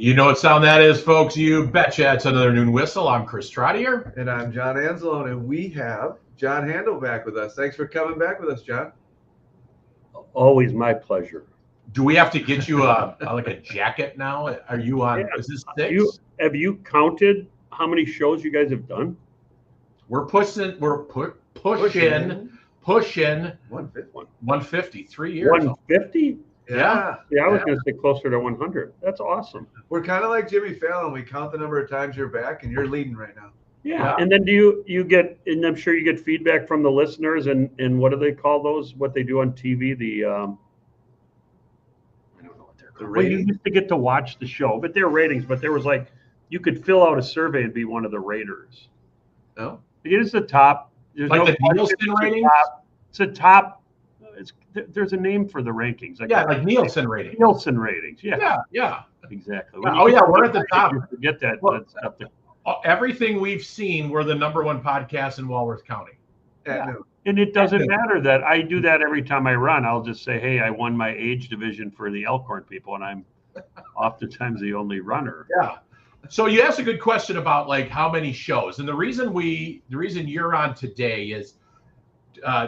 You know what sound that is, folks. You betcha. It's another noon whistle. I'm Chris Trottier. And I'm John Anzalone, and we have John Handel back with us. Thanks for coming back with us, John. Always my pleasure. Do we have to get you a jacket now? Are you on? Yeah. Is this 6? Have you counted how many shows you guys have done? We're pushing 150. 150. 3 years. 150? Yeah. Yeah, I was going to say closer to 100. That's awesome. We're kind of like Jimmy Fallon. We count the number of times you're back, and you're leading right now. Yeah. And then do you get, and I'm sure you get feedback from the listeners, and what do they call those? What they do on TV? I don't know what they're called. Well, you used to get to watch the show, but they're ratings. But there was like, you could fill out a survey and be one of the raters. Oh, it is the top. There's like no the Nielsen ratings. It's a top. There's a name for the rankings. Like Nielsen ratings. Nielsen ratings. Yeah. Exactly. Yeah. We're at the top. You forget that. Well, everything we've seen, we're the #1 podcast in Walworth County. Yeah. And it doesn't matter that I do that every time I run. I'll just say, hey, I won my age division for the Elkhorn people, and I'm oftentimes the only runner. Yeah. So you asked a good question about like how many shows, and the reason you're on today is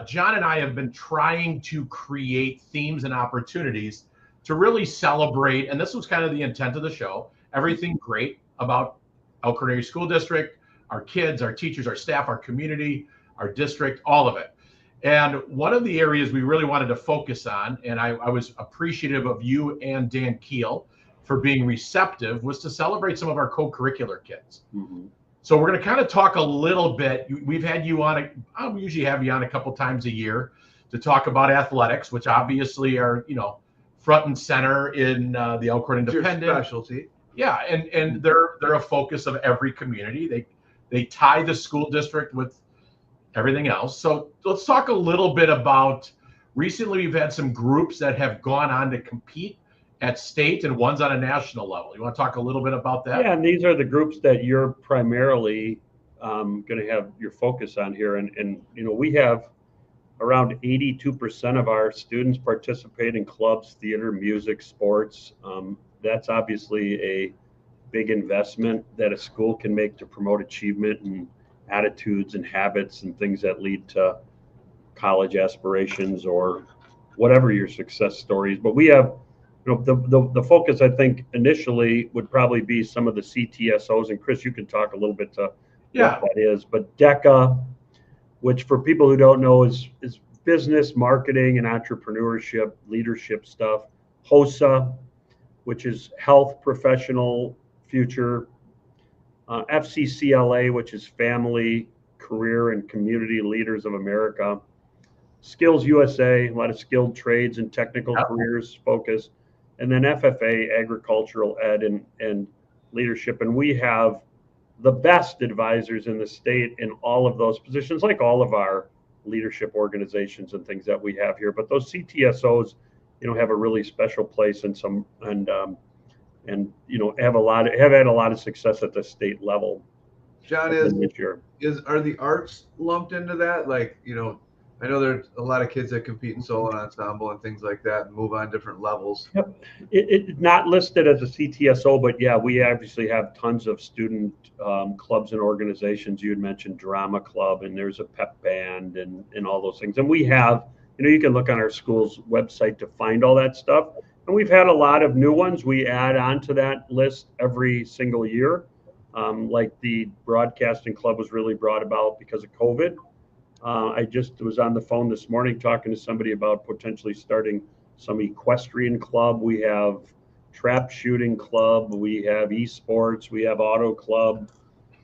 John and I have been trying to create themes and opportunities to really celebrate, and this was kind of the intent of the show, everything great about Elkhorn Area School District, our kids, our teachers, our staff, our community, our district, all of it. And one of the areas we really wanted to focus on, and I was appreciative of you and Dan Keel for being receptive, was to celebrate some of our co-curricular kids. Mm-hmm. So we're going to kind of talk a little bit. We've had you on, I usually have you on a couple times a year to talk about athletics, which obviously are, front and center in the Elkhorn Independent. Your specialty. Yeah, and they're a focus of every community. They tie the school district with everything else. So let's talk a little bit about, recently we've had some groups that have gone on to compete at state, and one's on a national level. You want to talk a little bit about that? Yeah, and these are the groups that you're primarily going to have your focus on here. And we have around 82% of our students participate in clubs, theater, music, sports. That's obviously a big investment that a school can make to promote achievement and attitudes and habits and things that lead to college aspirations or whatever your success story is. But we have, the focus, I think, initially would probably be some of the CTSOs. And Chris, you can talk a little bit to what that is. But DECA, which for people who don't know is business, marketing, and entrepreneurship, leadership stuff. HOSA, which is health, professional, future. FCCLA, which is family, career, and community leaders of America. Skills USA, a lot of skilled trades and technical careers focus. And then FFA, agricultural ed and leadership. And we have the best advisors in the state in all of those positions, like all of our leadership organizations and things that we have here. But those CTSOs, have a really special place and have had a lot of success at the state level. John, are the arts lumped into that? Like, I know there's a lot of kids that compete in solo and ensemble and things like that and move on different levels. Yep. It's not listed as a CTSO, but yeah, we obviously have tons of student clubs and organizations. You had mentioned drama club, and there's a pep band and all those things. And we have, you can look on our school's website to find all that stuff. And we've had a lot of new ones we add on to that list every single year. Like the broadcasting club was really brought about because of COVID. I just was on the phone this morning talking to somebody about potentially starting some equestrian club. We have trap shooting club. We have esports. We have auto club.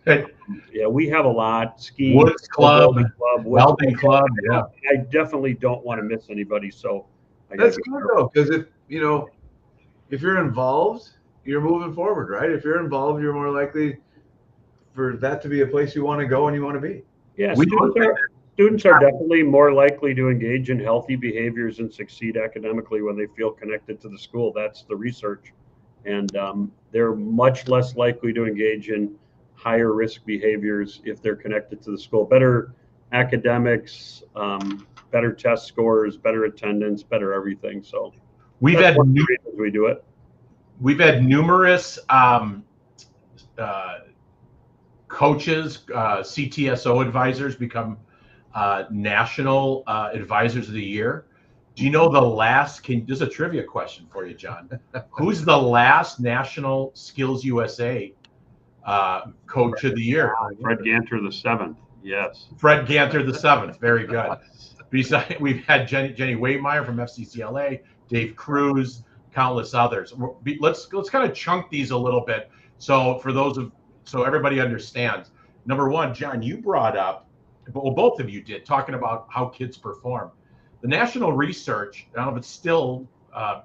Yeah, we have a lot. Skiing Woods club, welding club. Yeah, I definitely don't want to miss anybody. So that's good though, because if you're involved, you're moving forward, right? If you're involved, you're more likely for that to be a place you want to go and you want to be. Yeah, students are definitely more likely to engage in healthy behaviors and succeed academically when they feel connected to the school. That's the research. And they're much less likely to engage in higher risk behaviors if they're connected to the school. Better academics, better test scores, better attendance, better everything. So we've had reasons we do it. we've had numerous coaches, CTSO advisors become national advisors of the year. Do you know the last? This is a trivia question for you, John. Who's the last National Skills USA Coach of the Year? Fred Ganter the seventh. Yes. Fred Ganter the seventh. Very good. Besides, we've had Jenny Waitmeyer from FCCLA, Dave Cruz, countless others. Let's kind of chunk these a little bit. So so everybody understands. Number one, John, you brought up, well, both of you did, talking about how kids perform. The national research, I don't know if it's still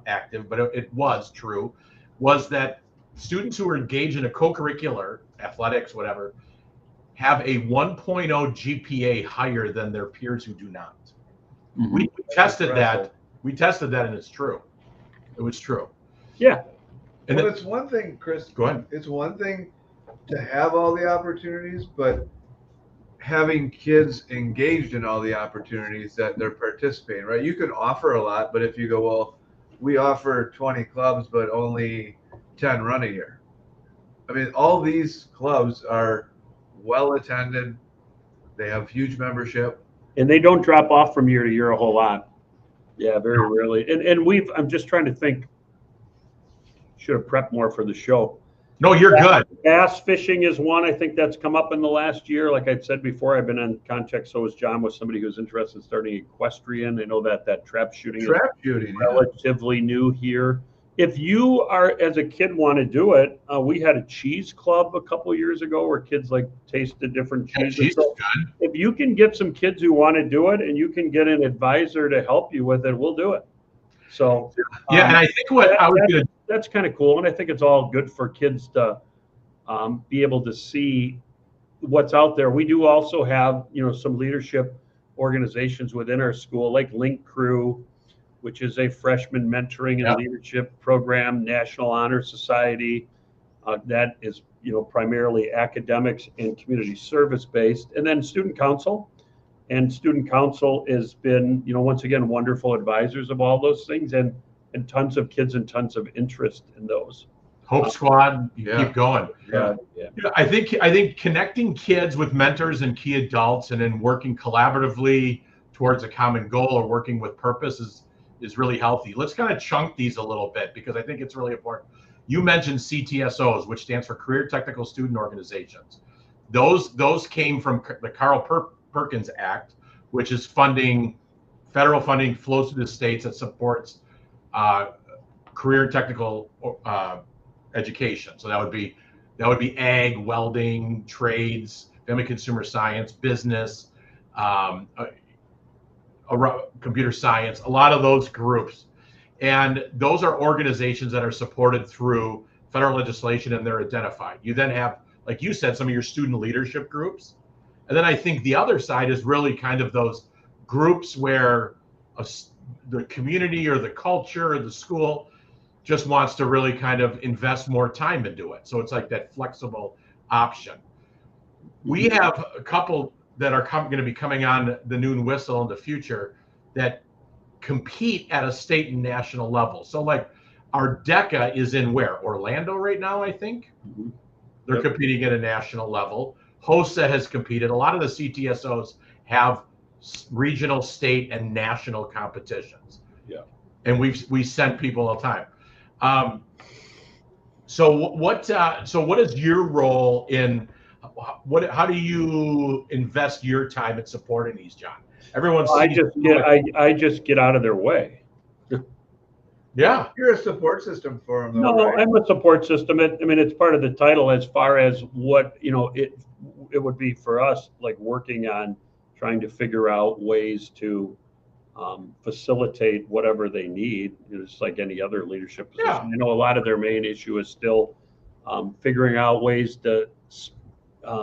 active, but it was true, was that students who are engaged in a co-curricular, athletics, whatever, have a 1.0 GPA higher than their peers who do not. Mm-hmm. We tested that. We tested that, and it's true. It was true. Yeah. And well, it's one thing, Chris. Go ahead. It's one thing to have all the opportunities, but having kids engaged in all the opportunities that they're participating, right? You can offer a lot, but if you go, well, we offer 20 clubs, but only 10 run a year. I mean, all these clubs are well attended. They have huge membership. And they don't drop off from year to year a whole lot. Yeah, very rarely. And I'm just trying to think, should have prepped more for the show. No, you're good. Bass fishing is one. I think that's come up in the last year. Like I said before, I've been in contact, so is John, with somebody who's interested in starting equestrian. I know that trap shooting is relatively new here. If you are, as a kid, want to do it, we had a cheese club a couple of years ago where kids like tasted different cheeses. Cheese so is good. If you can get some kids who want to do it and you can get an advisor to help you with it, we'll do it. So yeah, and I think that's kind of cool, and I think it's all good for kids to be able to see what's out there. We do also have, some leadership organizations within our school, like Link Crew, which is a freshman mentoring and leadership program, National Honor Society, that is, primarily academics and community service based, and then Student Council. And Student Council has been, once again, wonderful advisors of all those things, and tons of kids and tons of interest in those. Hope Squad, keep going. Yeah. I think connecting kids with mentors and key adults, and then working collaboratively towards a common goal or working with purpose is really healthy. Let's kind of chunk these a little bit because I think it's really important. You mentioned CTSOs, which stands for Career Technical Student Organizations. Those came from the Carl Perkins Act, which is federal funding flows to the states that supports career technical education. So that would be ag, welding, trades, family consumer science, business, computer science, a lot of those groups. And those are organizations that are supported through federal legislation, and they're identified. You then have, like you said, some of your student leadership groups. And then I think the other side is really kind of those groups where the community or the culture or the school just wants to really kind of invest more time into it. So it's like that flexible option. We have a couple that are going to be coming on the noon whistle in the future that compete at a state and national level. So like our DECA is in where? Orlando right now, I think. Mm-hmm. They're competing at a national level. HOSA has competed. A lot of the CTSOs have regional, state, and national competitions. Yeah. And we send people all the time. So what is your role in how do you invest your time in supporting these, John? I just get out of their way. Yeah. You're a support system for them, though, right? I'm a support system. It's part of the title as far as what, it would be for us, like working on trying to figure out ways to facilitate whatever they need. It's like any other leadership position. Yeah. A lot of their main issue is still figuring out ways to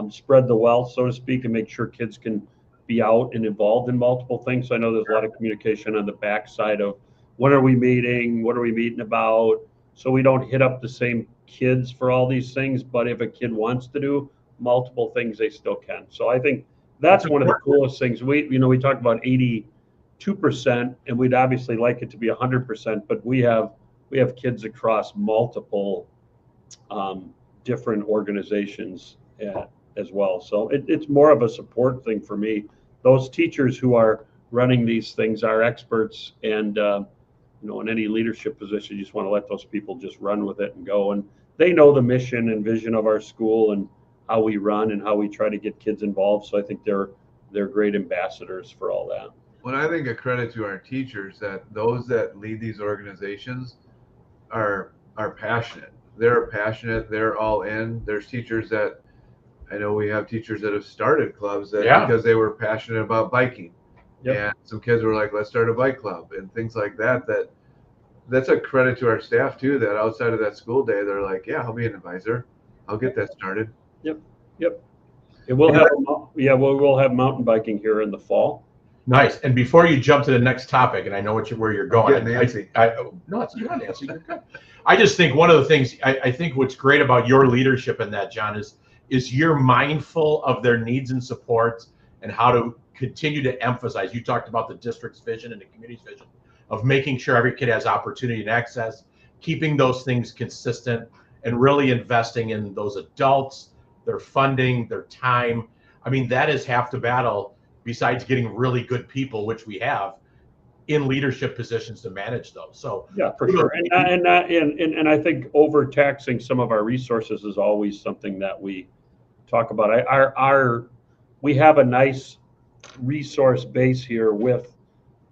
spread the wealth, so to speak, and make sure kids can be out and involved in multiple things. So I know there's a lot of communication on the backside of when are we meeting, what are we meeting about, so we don't hit up the same kids for all these things. But if a kid wants to do multiple things, they still can. So I think that's one of the coolest things. We talk about 82%, and we'd obviously like it to be 100%, but we have we have kids across multiple different organizations as well. So it's more of a support thing for me. Those teachers who are running these things are experts, and in any leadership position, you just want to let those people just run with it and go. And they know the mission and vision of our school and how we run and how we try to get kids involved. So I think they're great ambassadors for all that. Well, I think a credit to our teachers that those that lead these organizations are passionate. They're passionate. They're all in. There's teachers that I know we have teachers that have started clubs because they were passionate about biking. Yep. And some kids were like, let's start a bike club and things like that. That's a credit to our staff too, that outside of that school day, they're like, yeah, I'll be an advisor. I'll get that started. Yep. And we'll have mountain biking here in the fall. Nice. And before you jump to the next topic, and I know where you're going. Nancy. No, it's not Nancy. You're good. I just think one of the things I think what's great about your leadership in that, John, is you're mindful of their needs and supports and how to continue to emphasize. You talked about the district's vision and the community's vision of making sure every kid has opportunity and access, keeping those things consistent, and really investing in those adults, their funding, their time. I mean, that is half the battle, besides getting really good people, which we have, in leadership positions to manage those. So yeah, for sure. And I think overtaxing some of our resources is always something that we talk about. We have a nice resource base here with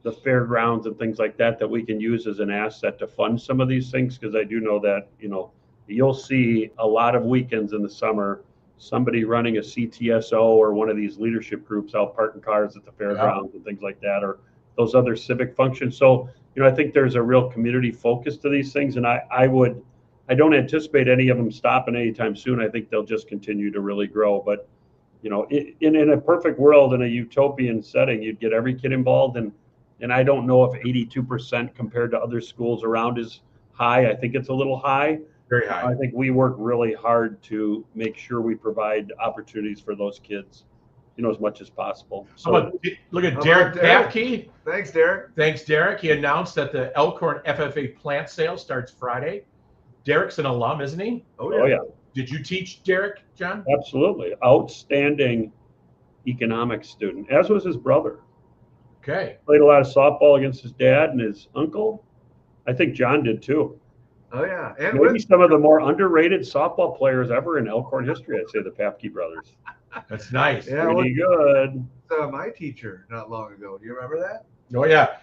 the fairgrounds and things like that we can use as an asset to fund some of these things, because I do know that you'll see a lot of weekends in the summer somebody running a CTSO or one of these leadership groups out parking cars at the fairgrounds and things like that, or those other civic functions. So I think there's a real community focus to these things, and I don't anticipate any of them stopping anytime soon. I think they'll just continue to really grow. But in a perfect world, in a utopian setting, you'd get every kid involved, and I don't know if 82% compared to other schools around is high. I think it's a little high. Very high. I think we work really hard to make sure we provide opportunities for those kids, as much as possible. So look at Derek Papke. Thanks, Derek. He announced that the Elkhorn FFA plant sale starts Friday. Derek's an alum, isn't he? Oh yeah. Did you teach Derek, John? Absolutely. Outstanding economics student, as was his brother. Okay. Played a lot of softball against his dad and his uncle. I think John did too. Oh yeah. And maybe some of the more underrated softball players ever in Elkhorn history, I'd say the Papke brothers. That's nice. Yeah, pretty good. My teacher not long ago. Do you remember that? Oh yeah.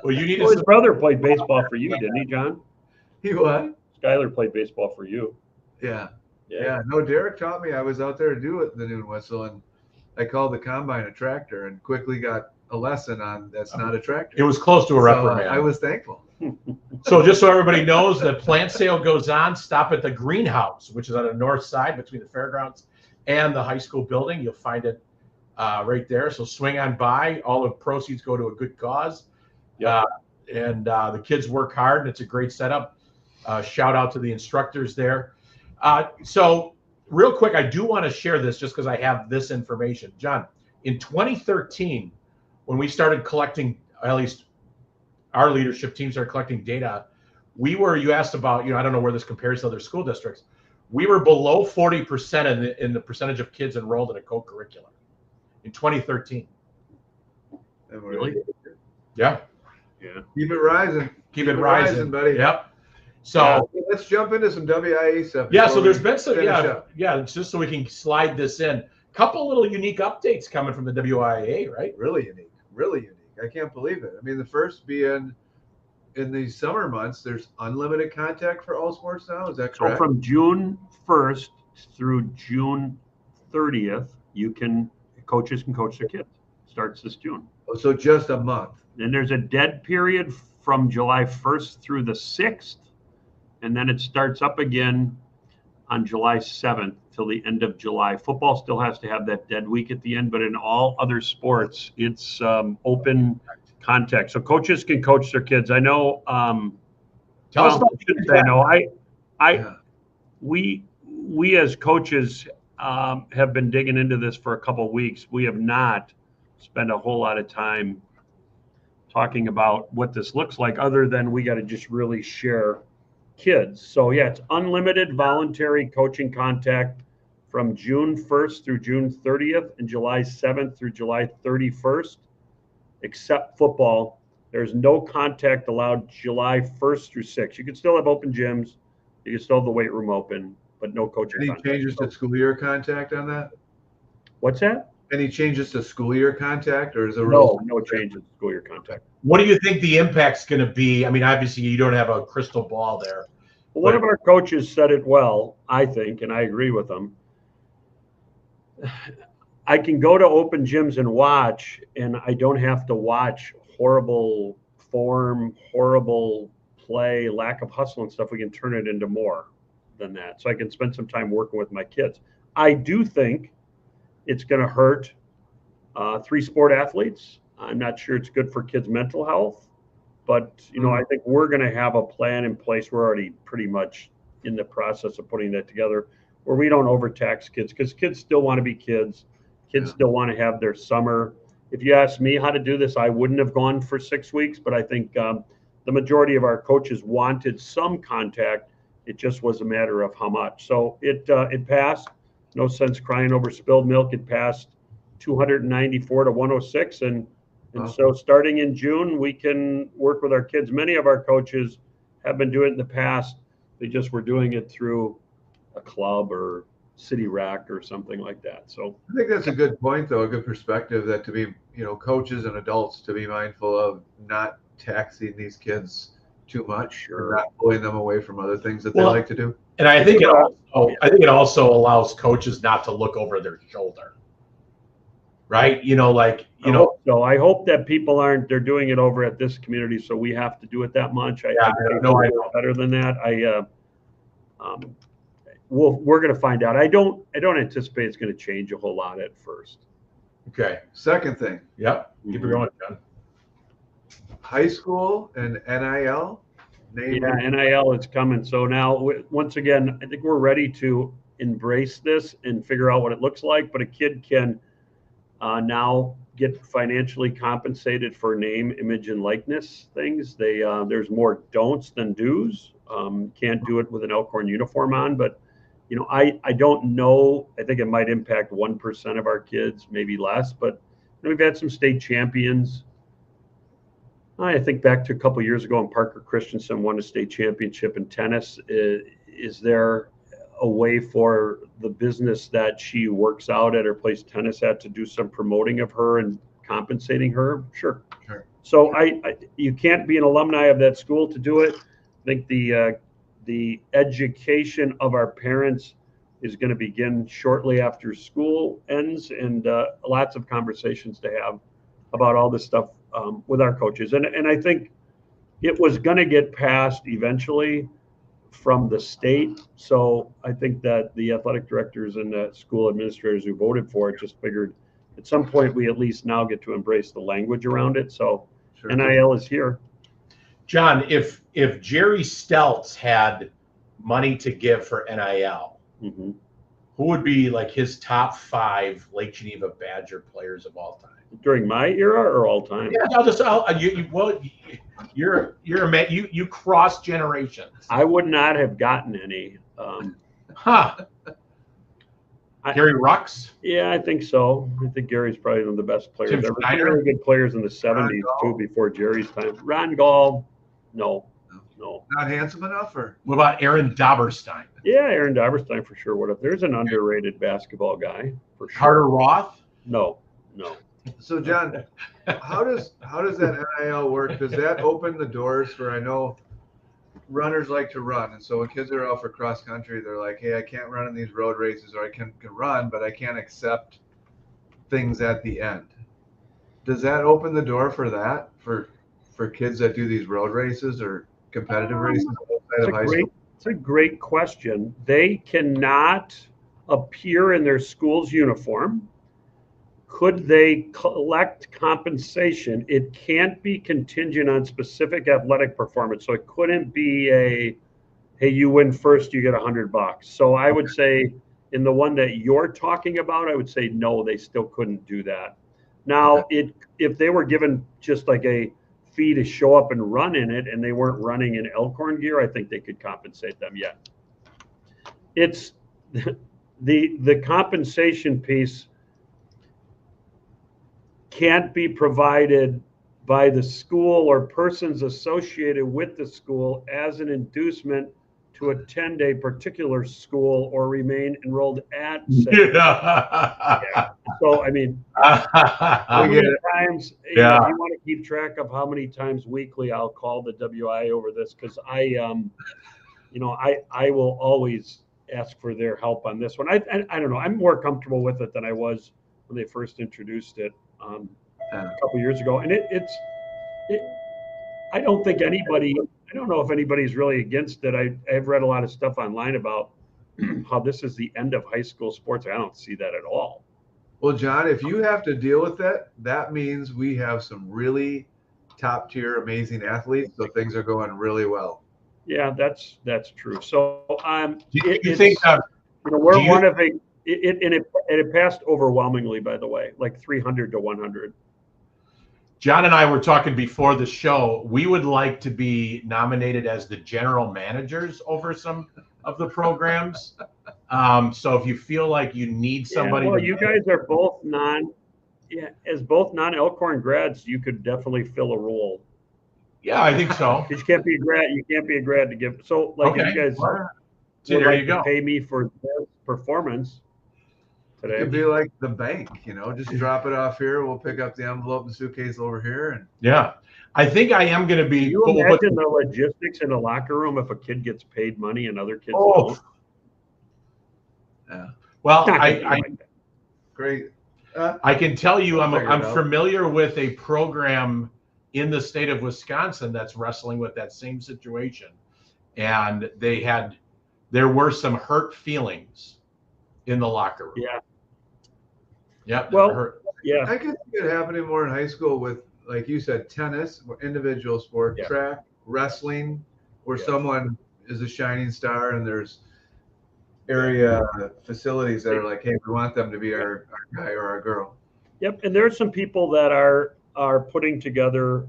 Well, you need his brother played baseball for you, didn't he, John? He what? Skyler played baseball for you. Yeah. No, Derek taught me. I was out there to do it, the noon whistle, and I called the combine a tractor and quickly got a lesson on that's not a tractor. It was close to a reprimand. I was thankful. So just so everybody knows, the plant sale goes on. Stop at the greenhouse, which is on the north side between the fairgrounds and the high school building. You'll find it right there. So swing on by. All the proceeds go to a good cause. And the kids work hard, and it's a great setup. Shout out to the instructors there. So real quick, I do want to share this just because I have this information. John, in 2013, when we started collecting, at least our leadership team started collecting data, you asked about, I don't know where this compares to other school districts. We were below 40% in the percentage of kids enrolled in a co-curricular in 2013. Really? Yeah. Keep it rising. Keep it rising, buddy. Yep. So let's jump into some WIA stuff. Yeah. So there's been some, just so we can slide this in. Couple little unique updates coming from the WIA, right? Really unique. I can't believe it. I mean, the first being in the summer months, there's unlimited contact for all sports now. Is that correct? So from June 1st through June 30th, coaches can coach their kids. Starts this June. Oh, so just a month. Then there's a dead period from July 1st through the 6th, and then it starts up again on July 7th till the end of July. Football still has to have that dead week at the end, but in all other sports, it's open contact. So coaches can coach their kids. I know. Tell us about we as coaches have been digging into this for a couple of weeks. We have not spent a whole lot of time talking about what this looks like, other than we got to just really share kids. So yeah, it's unlimited voluntary coaching contact from June 1st through June 30th and July 7th through July 31st, except football. There's no contact allowed July 1st through 6th. You can still have open gyms. You can still have the weight room open, but no coaching Any contact. changes to school year contact on that? What's that? Any changes to school year contact, or is there No changes to school year contact. What do you think the impact's going to be? I mean, obviously you don't have a crystal ball there. Well, one of our coaches said it well, I think, and I agree with him. I can go to open gyms and watch, and I don't have to watch horrible form, horrible play, lack of hustle and stuff. We can turn it into more than that. So I can spend some time working with my kids. I do think it's going to hurt 3-sport athletes. I'm not sure it's good for kids' mental health, but I think we're going to have a plan in place. We're already pretty much in the process of putting that together, where we don't overtax kids, because kids still want to be kids. Kids still want to have their summer. If you ask me how to do this, I wouldn't have gone for 6 weeks, but I think the majority of our coaches wanted some contact. It just was a matter of how much. So it passed. No sense crying over spilled milk. It passed 294 to 106. And so starting in June, we can work with our kids. Many of our coaches have been doing it in the past. They just were doing it through a club or city rec or something like that. So I think that's a good point, though, a good perspective, that to be, coaches and adults to be mindful of not taxing these kids too much, or not pulling them away from other things that they like to do. And I think it also allows coaches not to look over their shoulder. Right? So I hope that people they're doing it over at this community, so we have to do it that much. I know better than that. We're going to find out. I don't anticipate it's going to change a whole lot at first. Okay. Second thing. Yep. Keep it going, John. High school and NIL. NIL is coming. So now, once again, I think we're ready to embrace this and figure out what it looks like. But a kid can now get financially compensated for name, image, and likeness things. There's more don'ts than do's. Can't do it with an Elkhorn uniform on, but I don't know. I think it might impact 1% of our kids, maybe less. But we've had some state champions. I think back to a couple of years ago, and Parker Christensen won a state championship in tennis. Is there a way for the business that she works out at or plays tennis at to do some promoting of her and compensating her? Sure. So you can't be an alumni of that school to do it. I think the education of our parents is going to begin shortly after school ends, and lots of conversations to have about all this stuff with our coaches. And I think it was going to get passed eventually from the state. So I think that the athletic directors and the school administrators who voted for it just figured at some point we at least now get to embrace the language around it. So NIL is here. John, if Jerry Stelz had money to give for NIL, who would be like his top 5 Lake Geneva Badger players of all time? During my era or all time? Yeah, you cross generations. I would not have gotten any. Gary Rux? Yeah, I think so. I think Gary's probably one of the best players. There were really good players in the 70s too, before Jerry's time. Ron Gall, no. Not handsome enough, or what about Aaron Doberstein? Yeah, Aaron Doberstein for sure. What if there's an underrated basketball guy for sure? Carter Roth? No. So John, how does that NIL work? Does that open the doors for, I know runners like to run, and so when kids are out for cross country, they're like, hey, I can't run in these road races, or I can run, but I can't accept things at the end. Does that open the door for that for kids that do these road races or competitive races outside of high school? It's a great question. They cannot appear in their school's uniform. Could they collect compensation? It can't be contingent on specific athletic performance. So it couldn't be hey, you win first, you get $100. So I would say in the one that you're talking about, I would say no, they still couldn't do that. Now, if they were given just like a fee to show up and run in it, and they weren't running in Elkhorn gear, I think they could compensate them. Yeah, it's the compensation piece can't be provided by the school or persons associated with the school as an inducement to attend a particular school or remain enrolled at said. Yeah. So, I mean, how many times, you know, if you want to keep track of how many times weekly I'll call the WI over this, because I will always ask for their help on this one. I don't know. I'm more comfortable with it than I was when they first introduced it a couple years ago. And I don't think anybody, I don't know if anybody's really against it. I've read a lot of stuff online about how this is the end of high school sports. I don't see that at all. Well, John, if you have to deal with that, that means we have some really top tier, amazing athletes. So things are going really well. Yeah, that's true. So you think we're one of it passed overwhelmingly, by the way, like 300 to 100. John and I were talking before the show. We would like to be nominated as the general managers over some of the programs. So if you feel like you need somebody, well, you guys are both as both non-Elkhorn grads, you could definitely fill a role. Yeah, I think so. Because you can't be a grad. You can't be a grad to give. So, like, if you guys there would like you go. to pay me for their performance today. It could be like the bank, you know, just drop it off here. We'll pick up the envelope and suitcase over here. And yeah, I think I am going to be. Can you imagine the logistics in a locker room if a kid gets paid money and other kids don't? Yeah. Well, great. I can tell you, I'm familiar with a program in the state of Wisconsin that's wrestling with that same situation, and there were some hurt feelings in the locker room. Yeah. Yep. Well, yeah. I could see it happening more in high school with, like you said, tennis, individual sport, track, wrestling, where someone is a shining star and there's area facilities that are like, hey, we want them to be our guy or our girl. Yep. And there's some people that are putting together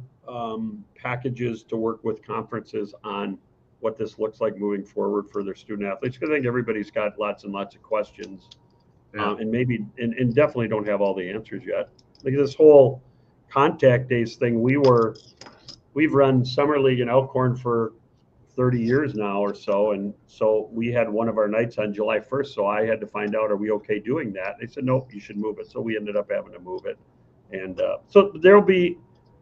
packages to work with conferences on what this looks like moving forward for their student athletes, because I think everybody's got lots and lots of questions, and maybe and definitely don't have all the answers yet. Like this whole contact days thing, we've run summer league in Elkhorn for 30 years now or so, and so we had one of our nights on July 1st, so I had to find out, are we okay doing that? They said nope, you should move it. So we ended up having to move it, and so there'll be,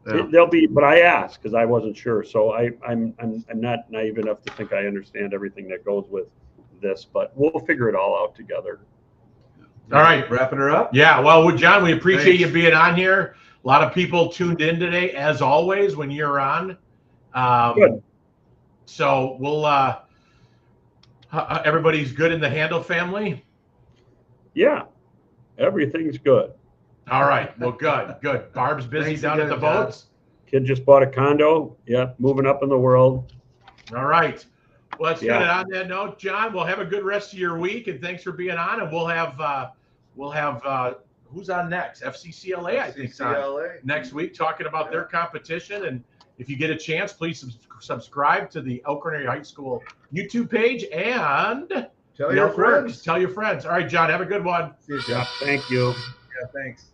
but I asked because I wasn't sure. So I'm not naive enough to think I understand everything that goes with this, but we'll figure it all out together. All right, wrapping her up. Yeah, well, John, we appreciate you being on here. A lot of people tuned in today, as always, when you're on. Good. So we'll everybody's good in the Handel family? Yeah, everything's good. All right. Well, good. Barb's busy down at the boats. Kid just bought a condo. Yeah, moving up in the world. All right. Well, that's good. And on that note, John, we'll have a good rest of your week, and thanks for being on. And we'll have who's on next? FCCLA, I think, on next week, talking about their competition. And if you get a chance, please subscribe to the Elkhorn Area High School YouTube page and tell your friends. Tell your friends. All right, John, have a good one. See you, John. Thank you. Yeah, thanks.